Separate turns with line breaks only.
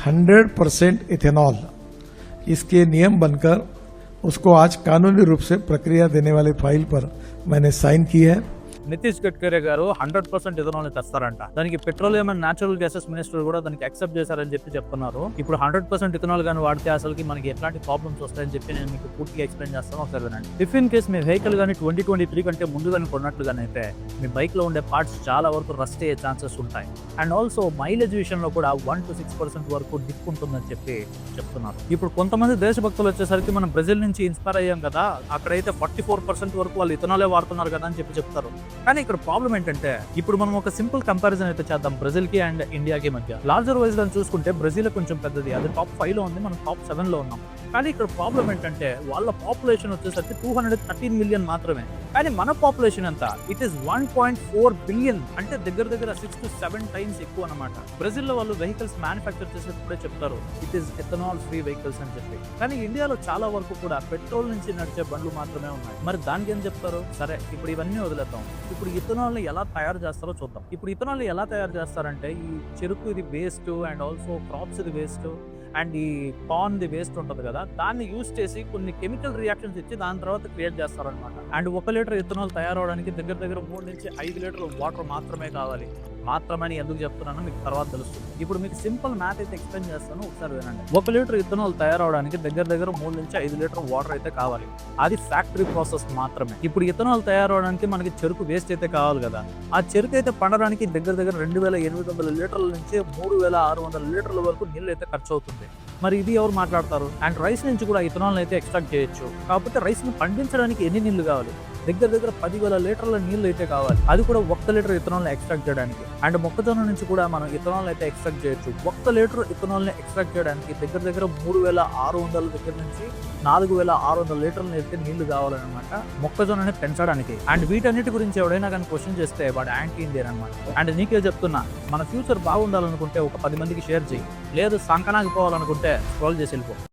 100% ethanol, इसके नियम बनकर उसको आज कानूनी रूप से प्रक्रिया देने वाली फाइल पर मैंने साइन की है।
నితీష్ గడ్కరీ గారు 100% ఇథనాల్ తెస్తారంట. దానికి petroleum and natural gases minister కూడా దానికి యాక్సెప్ట్ చేశారని చెప్తున్నారు. ఇప్పుడు 100% ఇథనాల్ గాని వాడితే అసలుకి మనకి ఎట్లాంటి ప్రాబ్లమ్స్ వస్తాయని చెప్పి నేను మీకు పూర్తిగా ఎక్స్ప్లెయిన్ చేస్తాను. ఒకసారి వినండి. If in case me vehicle గానీ 2023 కంటే ముందుగానే కొన్నట్లుగానైతే మీ బైక్ లో ఉండే పార్ట్స్ చాలా వరకు రస్ట్ అయ్యే ఛాన్సెస్ ఉంటాయి. అండ్ ఆల్సో మైలేజ్ విషయంలో కూడా 1 to 6% వరకు డిప్ ఉంటుందని చెప్తున్నారు. ఇప్పుడు కొంతమంది దేశభక్తులు వచ్చేసరికి మనం బ్రెజిల్ నుంచి ఇన్స్పైర్ అయ్యాం కదా, అక్కడైతే 44% వరకు వాళ్ళు ఇథనాలే వాడుతున్నారు కదా అని చెప్తారు. కానీ ఇక్కడ ప్రాబ్లం ఏంటంటే ఇప్పుడు మనం ఒక సింపుల్ కంపారిజన్ అయితే చేద్దాం బ్రెజిల్ కి అండ్ ఇండియాకి మధ్య. లార్జర్ వైజ్ గా చూసుకుంటే బ్రెజిల్ కొంచెం పెద్దది, అది టాప్ 5 లో ఉంది, మనం టాప్ 7 లో ఉన్నాం. కానీ ఇక్కడ ప్రాబ్లం ఏంటంటే వాళ్ళ పాపులేషన్ వచ్చేసరికి 213 మిలియన్ మాత్రమే. కానీ మన పాపులేషన్ ఎంత, ఇట్ ఈస్ 1.4 బిలియన్, అంటే దగ్గర 6 to 7 టైమ్స్ ఎక్కువ అనమాట. బ్రెజిల్ లో వాళ్ళు వెహికల్స్ మ్యానుఫ్యాక్చర్ చేసేటప్పుడే చెప్తారు it is ethanol free vehicles అని చెప్పి. కానీ ఇండియాలో చాలా వరకు కూడా పెట్రోల్ నుంచి నడిచే బండ్లు మాత్రమే ఉన్నాయి. మరి దానికి ఏం చెప్తారు? సరే ఇప్పుడు ఇవన్నీ వదిలేద్దాం. ఇప్పుడు ఇథనాల్ ని ఎలా తయారు చేస్తారో చూద్దాం. ఇప్పుడు ఇథనాల్ ని ఎలా తయారు చేస్తారంటే ఈ చెరుకు ఇది వేస్ట్ అండ్ ఆల్సో క్రాప్స్ ఇది వేస్ట్ అండ్ ఈ కార్న్ ది వేస్ట్ ఉంటుంది కదా, దాన్ని యూజ్ చేసి కొన్ని కెమికల్ రియాక్షన్స్ ఇచ్చి దాని తర్వాత క్రియేట్ చేస్తారనమాట. అండ్ 1 లీటర్ ఇథనాల్ తయారవడానికి దగ్గర 3 నుంచి 5 లీటర్ల వాటర్ మాత్రమే కావాలి. మాత్రమని ఎందుకు చెప్తున్నానో మీకు తర్వాత తెలుస్తుంది. ఇప్పుడు మీకు సింపుల్ మ్యాథ్ అయితే ఎక్స్ప్లెయిన్ చేస్తాను, ఒకసారి వినండి. 1 లీటర్ ఇథనాల్ తయారవడానికి దగ్గర 3 నుంచి 5 లీటర్ వాటర్ అయితే కావాలి. అది ఫ్యాక్టరీ ప్రాసెస్ మాత్రమే. ఇప్పుడు ఇథనాల్ తయారవడానికి మనకి చెరుకు వేస్ట్ అయితే కావాలి కదా, ఆ చెరుకు అయితే పండడానికి దగ్గర 2800 లీటర్ల నుంచి 3600 లీటర్ల వరకు నీళ్ళు అయితే ఖర్చు అవుతుంది. మరి ఇది ఎవరు మాట్లాడతారు? అండ్ రైస్ నుంచి కూడా ఇథనాల్ అయితే ఎక్స్ట్రాక్ట్ చేయొచ్చు. కాకపోతే రైస్ ని పండించడానికి ఎన్ని నీళ్లు కావాలి? దగ్గర 10,000 లీటర్ల నీళ్లు అయితే కావాలి, అది కూడా 1 లీటర్ ఇథనాల్ ఎక్స్ట్రాక్ట్ చేయడానికి. అండ్ మొక్కజొన్న నుంచి కూడా మనం ఇథనాల్ అయితే ఎక్స్ట్రాక్ట్ చేయొచ్చు. 1 లీటర్ ఇథనాల్ ని ఎక్స్ట్రాక్ట్ చేయడానికి దగ్గర 3600 దగ్గర నుంచి 4600 లీటర్లు అయితే నీళ్లు కావాలన్నమాట మొక్కజొన్నని పెంచడానికి. అండ్ వీటన్నిటి గురించి ఎవడైనా కానీ క్వశ్చన్ చేస్తే వాడు యాంటీ ఇండియన్ అనమాట. అండ్ నీకే చెప్తున్నా, మన ఫ్యూచర్ బాగుండాలనుకుంటే ఒక 10 మందికి షేర్ చేయి, లేదు సంకనాకి పోవాలనుకుంటే స్క్రోల్ చేసి వెళ్ళిపో.